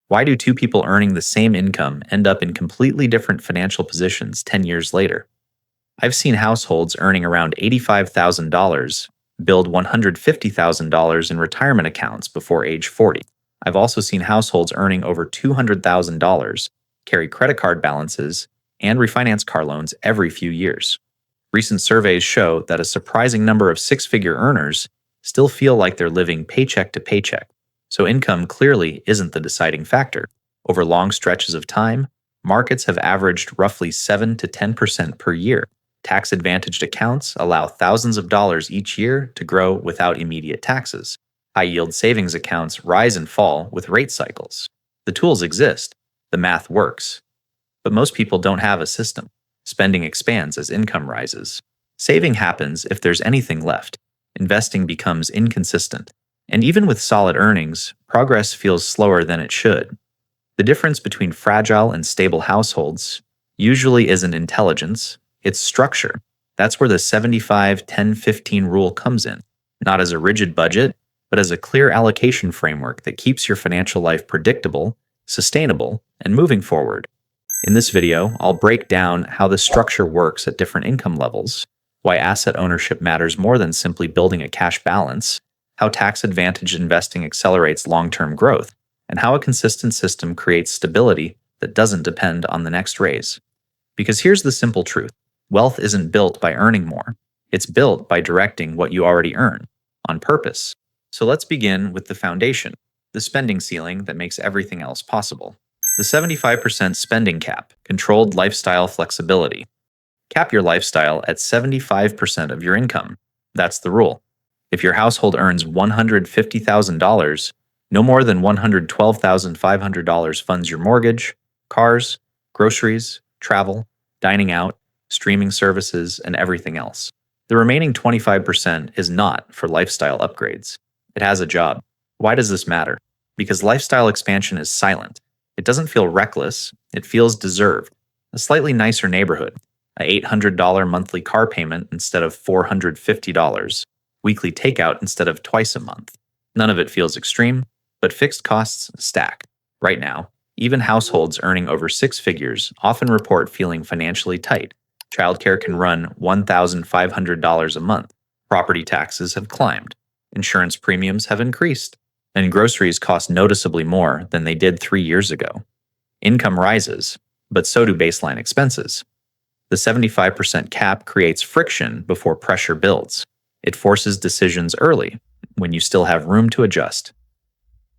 Why do two people earning the same income end up in completely different financial positions 10 years later? I've seen households earning around $85,000 build $150,000 in retirement accounts before age 40. I've also seen households earning over $200,000 carry credit card balances and refinance car loans every few years. Recent surveys show that a surprising number of six-figure earners still feel like they're living paycheck to paycheck. So income clearly isn't the deciding factor. Over long stretches of time, markets have averaged roughly 7 to 10% per year. Tax-advantaged accounts allow thousands of dollars each year to grow without immediate taxes. High-yield savings accounts rise and fall with rate cycles. The tools exist, the math works. But most people don't have a system. Spending expands as income rises. Saving happens if there's anything left. Investing becomes inconsistent. And even with solid earnings, progress feels slower than it should. The difference between fragile and stable households usually isn't intelligence, it's structure. That's where the 75-10-15 rule comes in, not as a rigid budget, but as a clear allocation framework that keeps your financial life predictable, sustainable, and moving forward. In this video, I'll break down how the structure works at different income levels, why asset ownership matters more than simply building a cash balance, how tax-advantaged investing accelerates long-term growth, and how a consistent system creates stability that doesn't depend on the next raise. Because here's the simple truth. Wealth isn't built by earning more. It's built by directing what you already earn, on purpose. So let's begin with the foundation, the spending ceiling that makes everything else possible. The 75% spending cap, controlled lifestyle flexibility. Cap your lifestyle at 75% of your income. That's the rule. If your household earns $150,000, no more than $112,500 funds your mortgage, cars, groceries, travel, dining out, streaming services, and everything else. The remaining 25% is not for lifestyle upgrades. It has a job. Why does this matter? Because lifestyle expansion is silent. It doesn't feel reckless, it feels deserved. A slightly nicer neighborhood, a $800 monthly car payment instead of $450, weekly takeout instead of twice a month. None of it feels extreme, but fixed costs stack. Right now, even households earning over six figures often report feeling financially tight. Childcare can run $1,500 a month. Property taxes have climbed. Insurance premiums have increased. And groceries cost noticeably more than they did 3 years ago. Income rises, but so do baseline expenses. The 75% cap creates friction before pressure builds. It forces decisions early, when you still have room to adjust.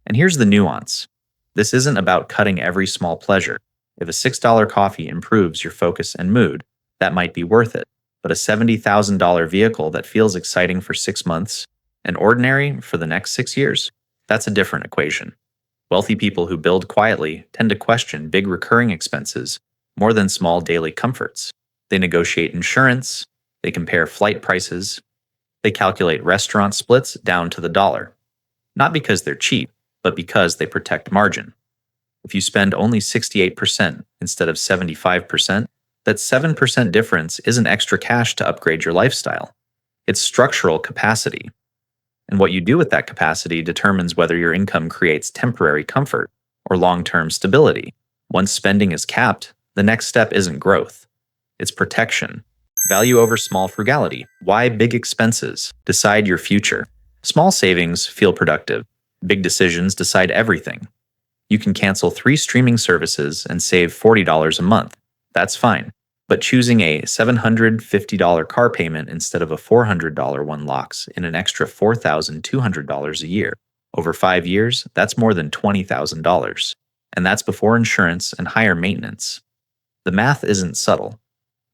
And here's the nuance. This isn't about cutting every small pleasure. If a $6 coffee improves your focus and mood, that might be worth it. But a $70,000 vehicle that feels exciting for 6 months and ordinary for the next 6 years, that's a different equation. Wealthy people who build quietly tend to question big recurring expenses more than small daily comforts. They negotiate insurance, they compare flight prices, they calculate restaurant splits down to the dollar. Not because they're cheap, but because they protect margin. If you spend only 68% instead of 75%, that 7% difference isn't extra cash to upgrade your lifestyle. It's structural capacity. And what you do with that capacity determines whether your income creates temporary comfort or long-term stability. Once spending is capped, the next step isn't growth. It's protection. Value over small frugality. Why big expenses decide your future? Small savings feel productive. Big decisions decide everything. You can cancel 3 streaming services and save $40 a month. That's fine. But choosing a $750 car payment instead of a $400 one locks in an extra $4,200 a year. Over 5 years, that's more than $20,000. And that's before insurance and higher maintenance. The math isn't subtle.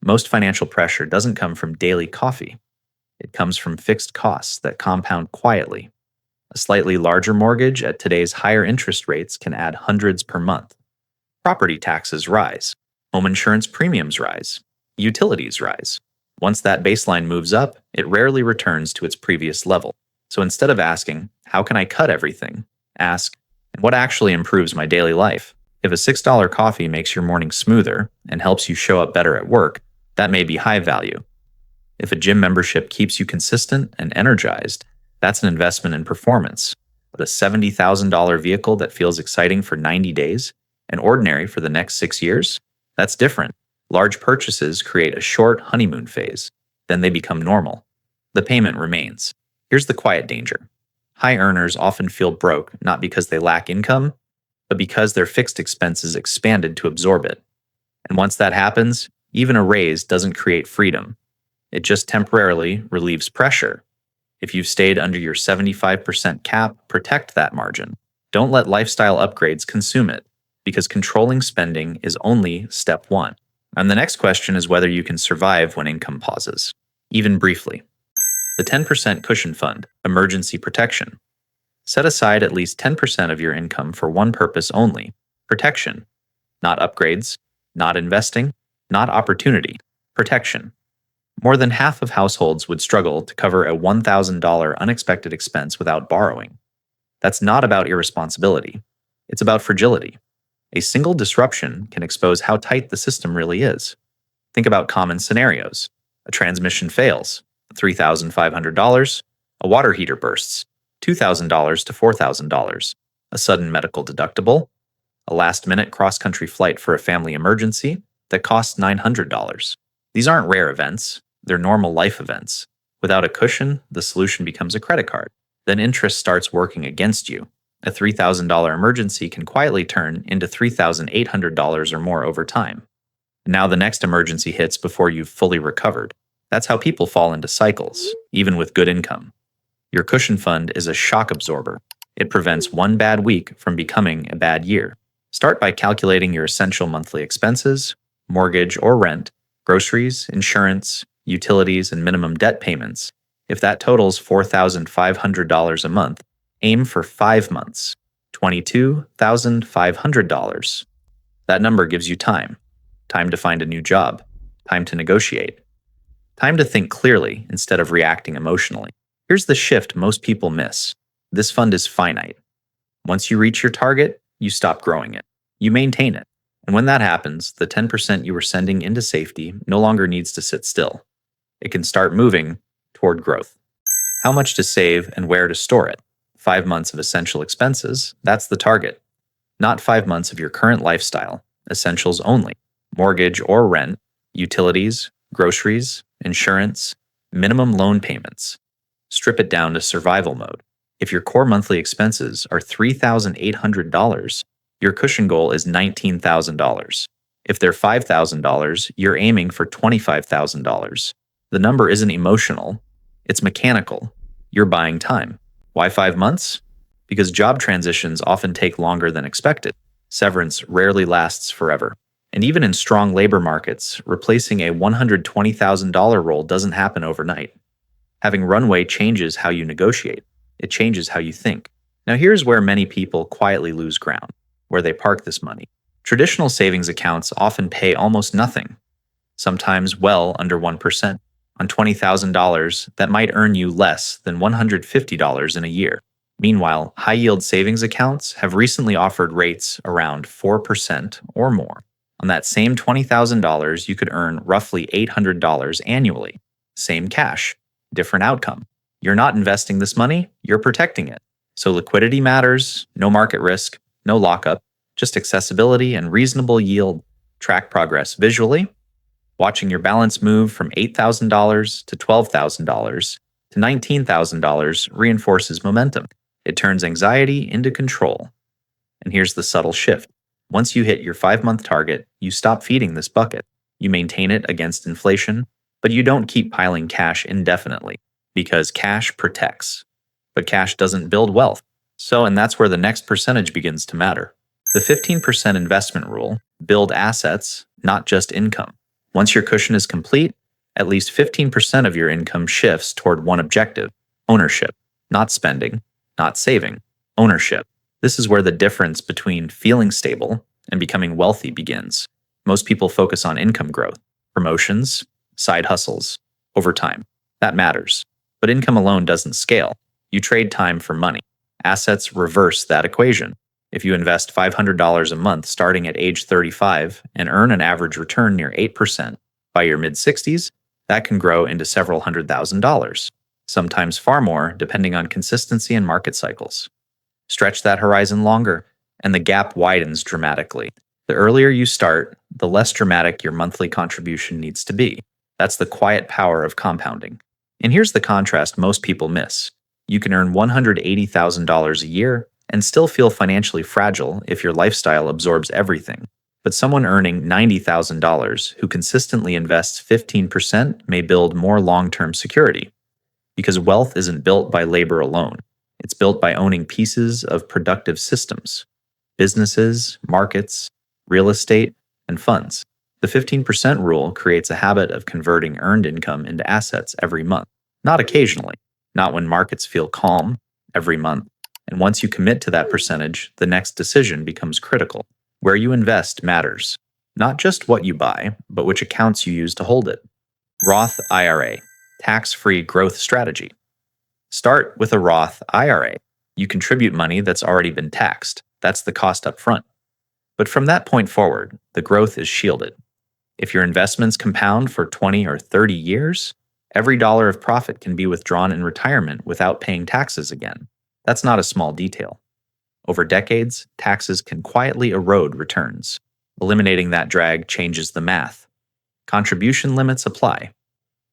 Most financial pressure doesn't come from daily coffee. It comes from fixed costs that compound quietly. A slightly larger mortgage at today's higher interest rates can add hundreds per month. Property taxes rise. Home insurance premiums rise. Utilities rise. Once that baseline moves up, it rarely returns to its previous level. So instead of asking, how can I cut everything? Ask, what actually improves my daily life? If a $6 coffee makes your morning smoother and helps you show up better at work, that may be high value. If a gym membership keeps you consistent and energized, that's an investment in performance. But a $70,000 vehicle that feels exciting for 90 days and ordinary for the next 6 years? That's different. Large purchases create a short honeymoon phase. Then they become normal. The payment remains. Here's the quiet danger. High earners often feel broke not because they lack income, but because their fixed expenses expanded to absorb it. And once that happens, even a raise doesn't create freedom. It just temporarily relieves pressure. If you've stayed under your 75% cap, protect that margin. Don't let lifestyle upgrades consume it, because controlling spending is only step one. And the next question is whether you can survive when income pauses, even briefly. The 10% cushion fund, emergency protection. Set aside at least 10% of your income for one purpose only: protection. Not upgrades, not investing, not opportunity. Protection. More than half of households would struggle to cover a $1,000 unexpected expense without borrowing. That's not about irresponsibility. It's about fragility. A single disruption can expose how tight the system really is. Think about common scenarios. A transmission fails, $3,500. A water heater bursts, $2,000 to $4,000. A sudden medical deductible. A last-minute cross-country flight for a family emergency that costs $900. These aren't rare events. They're normal life events. Without a cushion, the solution becomes a credit card. Then interest starts working against you. A $3,000 emergency can quietly turn into $3,800 or more over time. Now the next emergency hits before you've fully recovered. That's how people fall into cycles, even with good income. Your cushion fund is a shock absorber. It prevents one bad week from becoming a bad year. Start by calculating your essential monthly expenses, mortgage or rent, groceries, insurance, utilities, and minimum debt payments. If that totals $4,500 a month, aim for 5 months, $22,500. That number gives you time. Time to find a new job. Time to negotiate. Time to think clearly instead of reacting emotionally. Here's the shift most people miss. This fund is finite. Once you reach your target, you stop growing it. You maintain it. And when that happens, the 10% you were sending into safety no longer needs to sit still. It can start moving toward growth. How much to save and where to store it? 5 months of essential expenses, that's the target. Not 5 months of your current lifestyle, essentials only. Mortgage or rent, utilities, groceries, insurance, minimum loan payments. Strip it down to survival mode. If your core monthly expenses are $3,800, your cushion goal is $19,000. If they're $5,000, you're aiming for $25,000. The number isn't emotional, it's mechanical. You're buying time. Why 5 months? Because job transitions often take longer than expected. Severance rarely lasts forever. And even in strong labor markets, replacing a $120,000 role doesn't happen overnight. Having runway changes how you negotiate. It changes how you think. Now here's where many people quietly lose ground, where they park this money. Traditional savings accounts often pay almost nothing, sometimes well under 1%. On $20,000, that might earn you less than $150 in a year. Meanwhile, high-yield savings accounts have recently offered rates around 4% or more. On that same $20,000, you could earn roughly $800 annually. Same cash, different outcome. You're not investing this money, you're protecting it. So liquidity matters, no market risk, no lockup, just accessibility and reasonable yield. Track progress visually. Watching your balance move from $8,000 to $12,000 to $19,000 reinforces momentum. It turns anxiety into control. And here's the subtle shift. Once you hit your 5-month target, you stop feeding this bucket. You maintain it against inflation, but you don't keep piling cash indefinitely, because cash protects. But cash doesn't build wealth. And that's where the next percentage begins to matter. The 15% investment rule: build assets, not just income. Once your cushion is complete, at least 15% of your income shifts toward one objective: ownership. Not spending, not saving, ownership. This is where the difference between feeling stable and becoming wealthy begins. Most people focus on income growth, promotions, side hustles, overtime. That matters. But income alone doesn't scale. You trade time for money. Assets reverse that equation. If you invest $500 a month starting at age 35 and earn an average return near 8% by your mid-60s, that can grow into several $100,000, sometimes far more depending on consistency and market cycles. Stretch that horizon longer, and the gap widens dramatically. The earlier you start, the less dramatic your monthly contribution needs to be. That's the quiet power of compounding. And here's the contrast most people miss. You can earn $180,000 a year and still feel financially fragile if your lifestyle absorbs everything. But someone earning $90,000 who consistently invests 15% may build more long-term security. Because wealth isn't built by labor alone. It's built by owning pieces of productive systems, businesses, markets, real estate, and funds. The 15% rule creates a habit of converting earned income into assets every month, not occasionally, not when markets feel calm, every month. And once you commit to that percentage, the next decision becomes critical. Where you invest matters, not just what you buy, but which accounts you use to hold it. Roth IRA, tax-free growth strategy. Start with a Roth IRA. You contribute money that's already been taxed. That's the cost up front. But from that point forward, the growth is shielded. If your investments compound for 20 or 30 years, every dollar of profit can be withdrawn in retirement without paying taxes again. That's not a small detail. Over decades, taxes can quietly erode returns. Eliminating that drag changes the math. Contribution limits apply.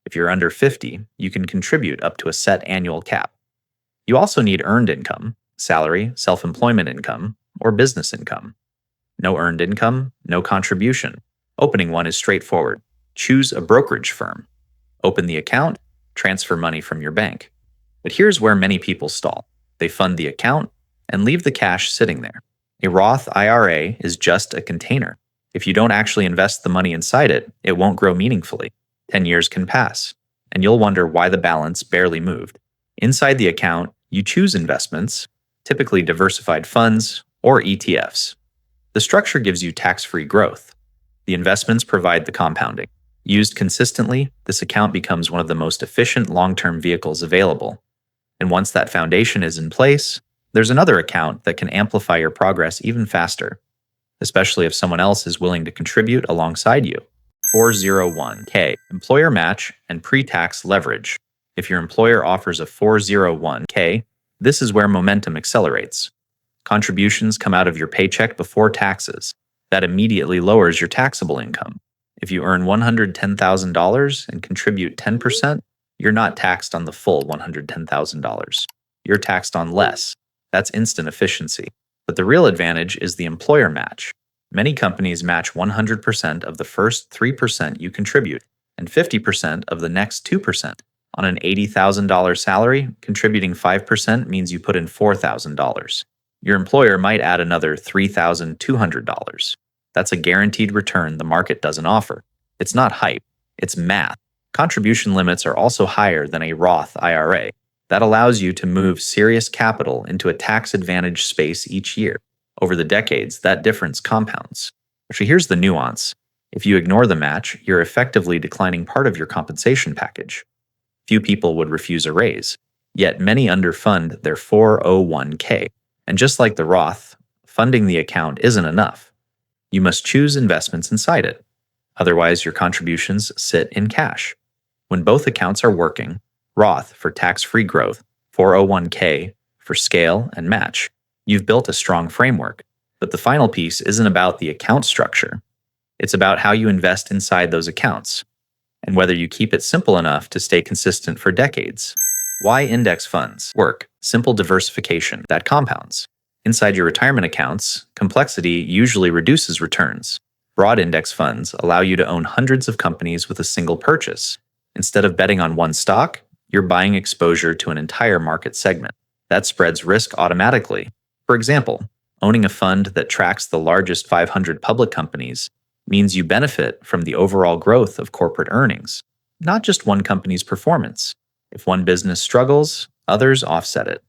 If you're under 50, you can contribute up to a set annual cap. You also need earned income, salary, self-employment income, or business income. No earned income, no contribution. Opening one is straightforward. Choose a brokerage firm. Open the account, transfer money from your bank. But here's where many people stall. They fund the account and leave the cash sitting there. A Roth IRA is just a container. If you don't actually invest the money inside it, it won't grow meaningfully. 10 years can pass, and you'll wonder why the balance barely moved. Inside the account, you choose investments, typically diversified funds or ETFs. The structure gives you tax-free growth. The investments provide the compounding. Used consistently, this account becomes one of the most efficient long-term vehicles available. And once that foundation is in place, there's another account that can amplify your progress even faster, especially if someone else is willing to contribute alongside you. 401k, employer match and pre-tax leverage. If your employer offers a 401k, this is where momentum accelerates. Contributions come out of your paycheck before taxes. That immediately lowers your taxable income. If you earn $110,000 and contribute 10%, you're not taxed on the full $110,000. You're taxed on less. That's instant efficiency. But the real advantage is the employer match. Many companies match 100% of the first 3% you contribute and 50% of the next 2%. On an $80,000 salary, contributing 5% means you put in $4,000. Your employer might add another $3,200. That's a guaranteed return the market doesn't offer. It's not hype, it's math. Contribution limits are also higher than a Roth IRA. That allows you to move serious capital into a tax-advantaged space each year. Over the decades, that difference compounds. Actually, here's the nuance. If you ignore the match, you're effectively declining part of your compensation package. Few people would refuse a raise, yet many underfund their 401k. And just like the Roth, funding the account isn't enough. You must choose investments inside it. Otherwise, your contributions sit in cash. When both accounts are working, Roth for tax-free growth, 401k for scale and match, you've built a strong framework. But the final piece isn't about the account structure. It's about how you invest inside those accounts, and whether you keep it simple enough to stay consistent for decades. Why index funds work? Simple diversification that compounds. Inside your retirement accounts, complexity usually reduces returns. Broad index funds allow you to own hundreds of companies with a single purchase. Instead of betting on one stock, you're buying exposure to an entire market segment. That spreads risk automatically. For example, owning a fund that tracks the largest 500 public companies means you benefit from the overall growth of corporate earnings, not just one company's performance. If one business struggles, others offset it.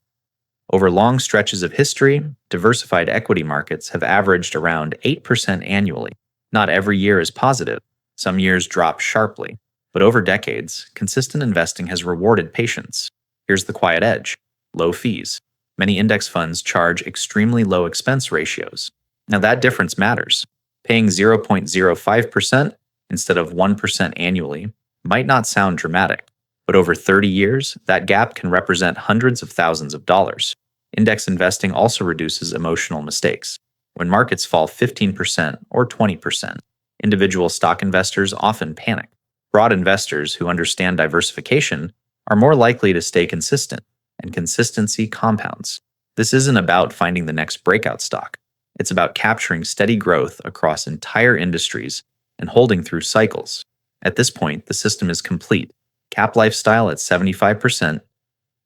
Over long stretches of history, diversified equity markets have averaged around 8% annually. Not every year is positive. Some years drop sharply. But over decades, consistent investing has rewarded patience. Here's the quiet edge: low fees. Many index funds charge extremely low expense ratios. Now that difference matters. Paying 0.05% instead of 1% annually might not sound dramatic, but over 30 years, that gap can represent hundreds of thousands of dollars. Index investing also reduces emotional mistakes. When markets fall 15% or 20%, individual stock investors often panic. Broad investors who understand diversification are more likely to stay consistent, and consistency compounds. This isn't about finding the next breakout stock. It's about capturing steady growth across entire industries and holding through cycles. At this point, the system is complete. Cap lifestyle at 75%,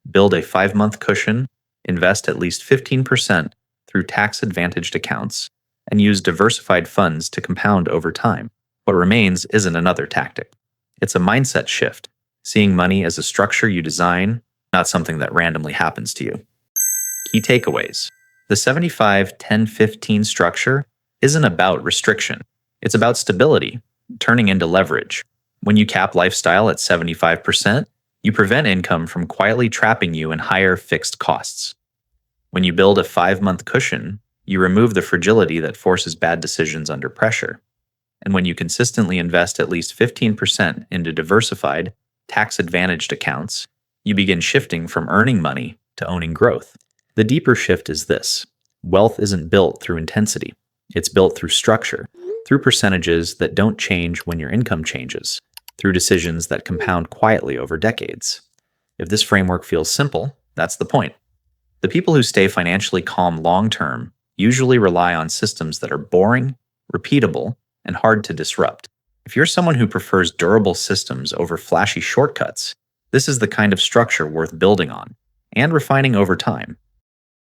build a 5-month cushion, invest at least 15% through tax-advantaged accounts, and use diversified funds to compound over time. What remains isn't another tactic. It's a mindset shift, seeing money as a structure you design, not something that randomly happens to you. Key takeaways. The 75-10-15 structure isn't about restriction. It's about stability, turning into leverage. When you cap lifestyle at 75%, you prevent income from quietly trapping you in higher fixed costs. When you build a 5-month cushion, you remove the fragility that forces bad decisions under pressure. And when you consistently invest at least 15% into diversified, tax-advantaged accounts, you begin shifting from earning money to owning growth. The deeper shift is this: wealth isn't built through intensity. It's built through structure, through percentages that don't change when your income changes, through decisions that compound quietly over decades. If this framework feels simple, that's the point. The people who stay financially calm long-term usually rely on systems that are boring, repeatable, and hard to disrupt. If you're someone who prefers durable systems over flashy shortcuts, this is the kind of structure worth building on and refining over time.